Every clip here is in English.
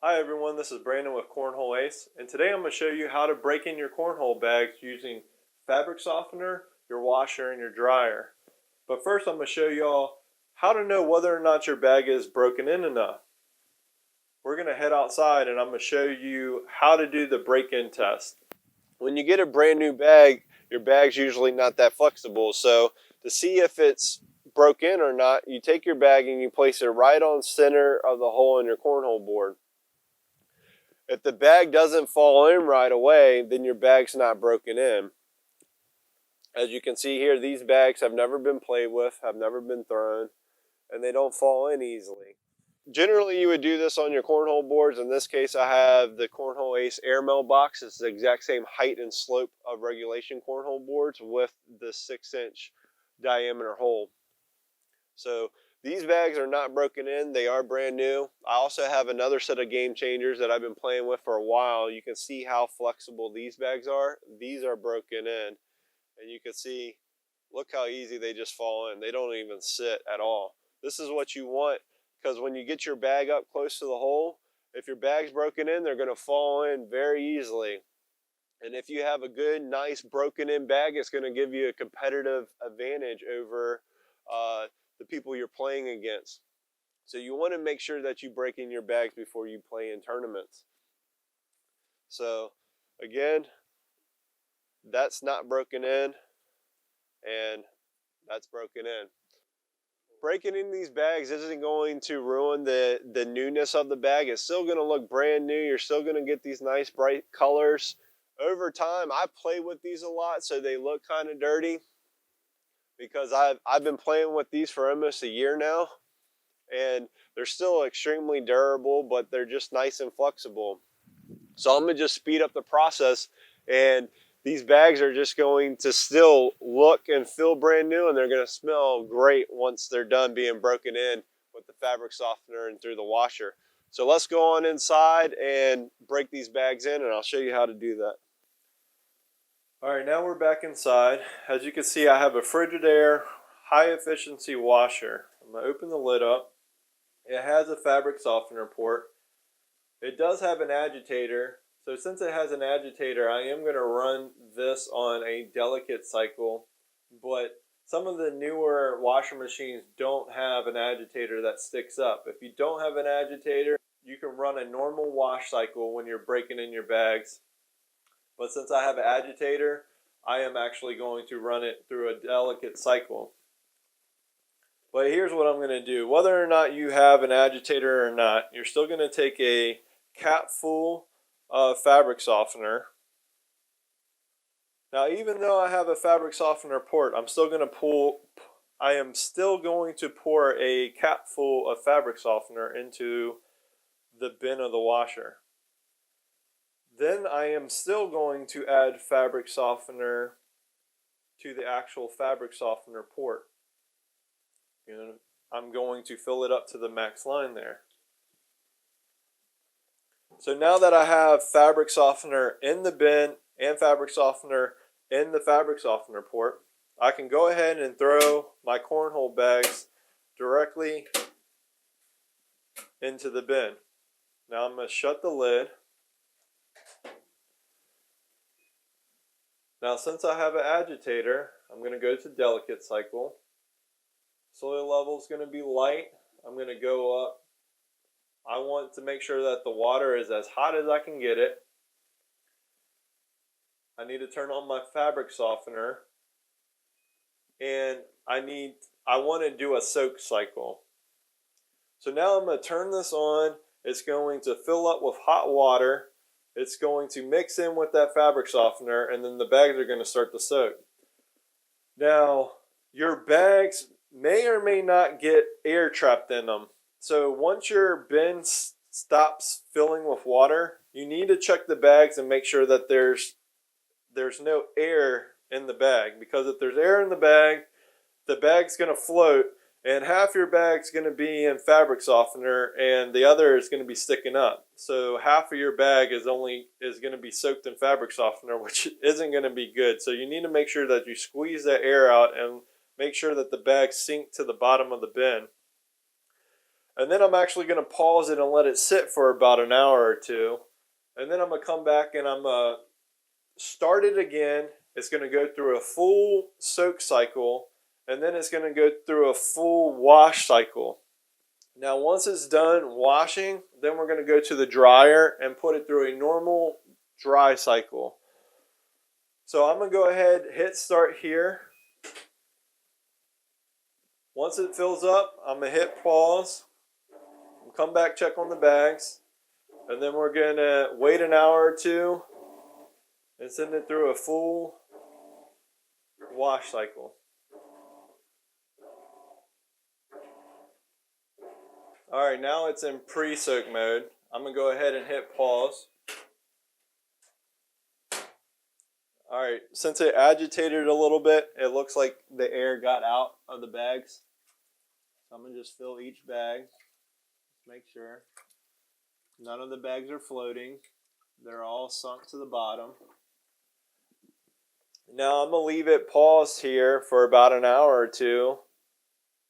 Hi everyone, this is Brandon with CornholeAce, and today I'm going to show you how to break in your cornhole bags using fabric softener, your washer, and your dryer. But first I'm going to show you all how to know whether or not your bag is broken in enough. We're going to head outside and I'm going to show you how to do the break-in test. When you get a brand new bag, your bag's usually not that flexible, so to see if it's broke in or not, you take your bag and you place it right on center of the hole in your cornhole board. If the bag doesn't fall in right away, then your bag's not broken in. As you can see here, these bags have never been played with, have never been thrown, and they don't fall in easily. Generally, you would do this on your cornhole boards. In this case, I have the CornholeAce Airmail Box. It's the exact same height and slope of regulation cornhole boards with the 6-inch diameter hole. So these bags are not broken in, they are brand new. I also have another set of game changers that I've been playing with for a while. You can see how flexible these bags are. These are broken in, and you can see, look how easy they just fall in. They don't even sit at all. This is what you want, because when you get your bag up close to the hole, if your bag's broken in, they're going to fall in very easily. And if you have a good, nice broken in bag, it's going to give you a competitive advantage over the people you're playing against. So you want to make sure that you break in your bags before you play in tournaments. So again, that's not broken in, and that's broken in. Breaking in these bags isn't going to ruin the newness of the bag. It's still going to look brand new. You're still going to get these nice bright colors. Over time, I play with these a lot, so they look kind of dirty, because I've been playing with these for almost a year now, and they're still extremely durable, but they're just nice and flexible. So I'm going to just speed up the process, and these bags are just going to still look and feel brand new, and they're going to smell great once they're done being broken in with the fabric softener and through the washer. So let's go on inside and break these bags in, and I'll show you how to do that. Alright, now we're back inside. As you can see, I have a Frigidaire high efficiency washer. I'm going to open the lid up. It has a fabric softener port. It does have an agitator. So since it has an agitator, I am going to run this on a delicate cycle. But some of the newer washer machines don't have an agitator that sticks up. If you don't have an agitator, you can run a normal wash cycle when you're breaking in your bags. But since I have an agitator, I am actually going to run it through a delicate cycle. But here's what I'm going to do. Whether or not you have an agitator or not, you're still going to take a cap full of fabric softener. Now, even though I have a fabric softener port, I am still going to pour a cap full of fabric softener into the bin of the washer. Then I am still going to add fabric softener to the actual fabric softener port. I'm going to fill it up to the max line there. So now that I have fabric softener in the bin and fabric softener in the fabric softener port, I can go ahead and throw my cornhole bags directly into the bin. Now I'm going to shut the lid. Now, since I have an agitator, I'm going to go to delicate cycle. Soil level is going to be light. I'm going to go up. I want to make sure that the water is as hot as I can get it. I need to turn on my fabric softener, and I want to do a soak cycle. So now I'm going to turn this on. It's going to fill up with hot water. It's going to mix in with that fabric softener, and then the bags are going to start to soak. Now, your bags may or may not get air trapped in them. So once your bin stops filling with water, you need to check the bags and make sure that there's no air in the bag. Because if there's air in the bag's going to float, and half your bag's going to be in fabric softener and the other is going to be sticking up. So half of your bag is going to be soaked in fabric softener, which isn't going to be good. So you need to make sure that you squeeze that air out and make sure that the bags sink to the bottom of the bin. And then I'm actually going to pause it and let it sit for about an hour or two. And then I'm going to come back and I'm going to start it again. It's going to go through a full soak cycle, and then it's going to go through a full wash cycle. Now once it's done washing, then we're going to go to the dryer and put it through a normal dry cycle. So I'm going to go ahead, hit start here. Once it fills up, I'm going to hit pause. Come back, check on the bags, and then we're going to wait an hour or two and send it through a full wash cycle. Alright, now it's in pre-soak mode. I'm going to go ahead and hit pause. Alright, since it agitated a little bit, it looks like the air got out of the bags. So I'm going to just fill each bag. Make sure none of the bags are floating. They're all sunk to the bottom. Now I'm going to leave it paused here for about an hour or two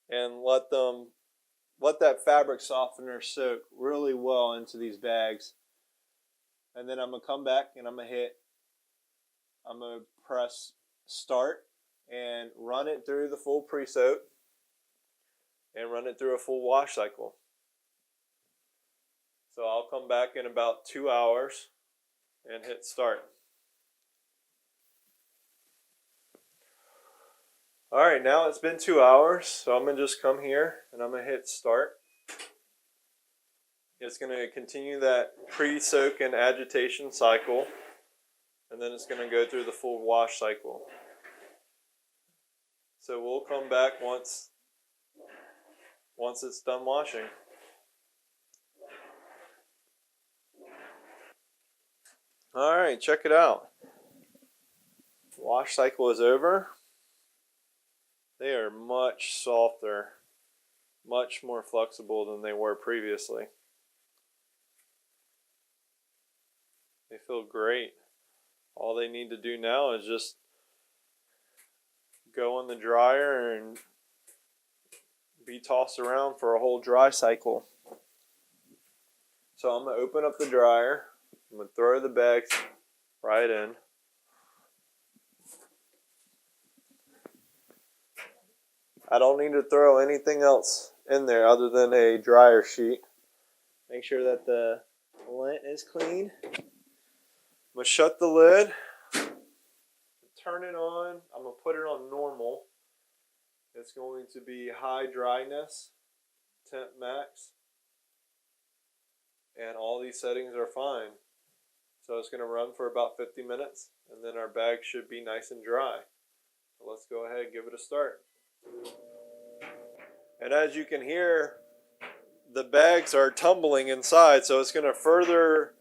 and let that fabric softener soak really well into these bags. And then I'm going to come back and I'm going to press start and run it through the full pre-soak and run it through a full wash cycle. So I'll come back in about 2 hours and hit start. Alright, now it's been 2 hours, so I'm going to just come here and I'm going to hit start. It's going to continue that pre-soak and agitation cycle, and then it's going to go through the full wash cycle. So we'll come back once it's done washing. Alright, check it out. Wash cycle is over. They are much softer, much more flexible than they were previously. They feel great. All they need to do now is just go in the dryer and be tossed around for a whole dry cycle. So I'm going to open up the dryer. I'm going to throw the bags right in. I don't need to throw anything else in there other than a dryer sheet. Make sure that the lint is clean. I'm going to shut the lid, turn it on. I'm going to put it on normal. It's going to be high dryness, temp max, and all these settings are fine. So it's going to run for about 50 minutes, and then our bag should be nice and dry. So let's go ahead and give it a start. And as you can hear, the bags are tumbling inside, so it's going to further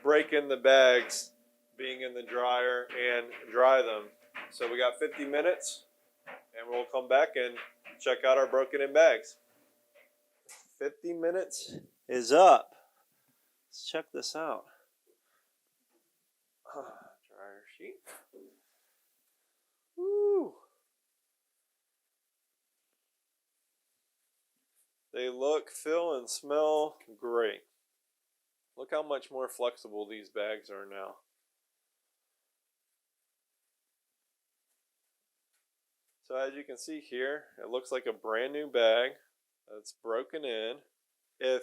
break in the bags being in the dryer and dry them. So we got 50 minutes, and we'll come back and check out our broken in bags. 50 minutes is up. Let's check this out. Dryer sheet. Woo! They look, feel, and smell great. Look how much more flexible these bags are now. So as you can see here, it looks like a brand new bag that's broken in. If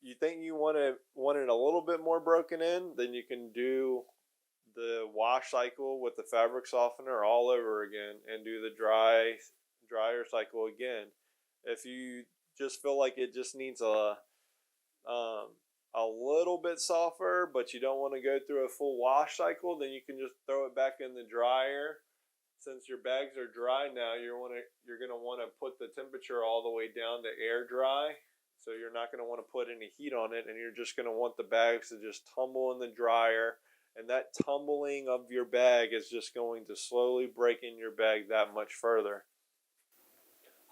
you think you want it a little bit more broken in, then you can do the wash cycle with the fabric softener all over again and do the dryer cycle again. If you just feel like it just needs a little bit softer, but you don't want to go through a full wash cycle, then you can just throw it back in the dryer. Since your bags are dry now, you're going to want to put the temperature all the way down to air dry. So you're not going to want to put any heat on it, and you're just going to want the bags to just tumble in the dryer. And that tumbling of your bag is just going to slowly break in your bag that much further.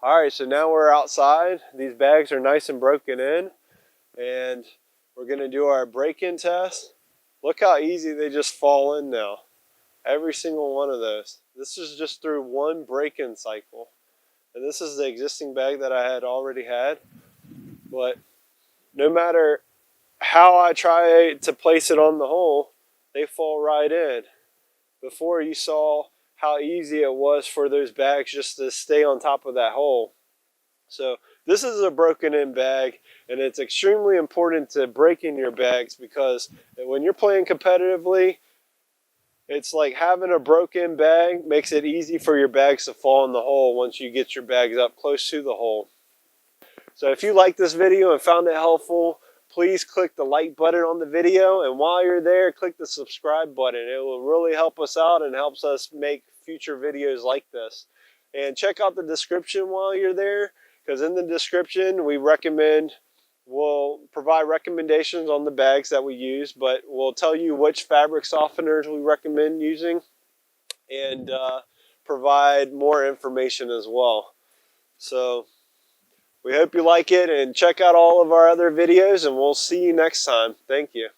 Alright, so now we're outside. These bags are nice and broken in, and we're going to do our break-in test. Look how easy they just fall in now. Every single one of those. This is just through one break-in cycle. And this is the existing bag that I had already had. but no matter how I try to place it on the hole, they fall right in. Before, you saw how easy it was for those bags just to stay on top of that hole. So this is a broken in bag, and it's extremely important to break in your bags, because when you're playing competitively, it's like having a broken bag makes it easy for your bags to fall in the hole once you get your bags up close to the hole. So if you like this video and found it helpful, please click the like button on the video, and while you're there, click the subscribe button. It will really help us out and helps us make future videos like this. And check out the description while you're there, because in the description we'll provide recommendations on the bags that we use, but we'll tell you which fabric softeners we recommend using, and provide more information as well. So we hope you like it, and check out all of our other videos, and we'll see you next time. Thank you.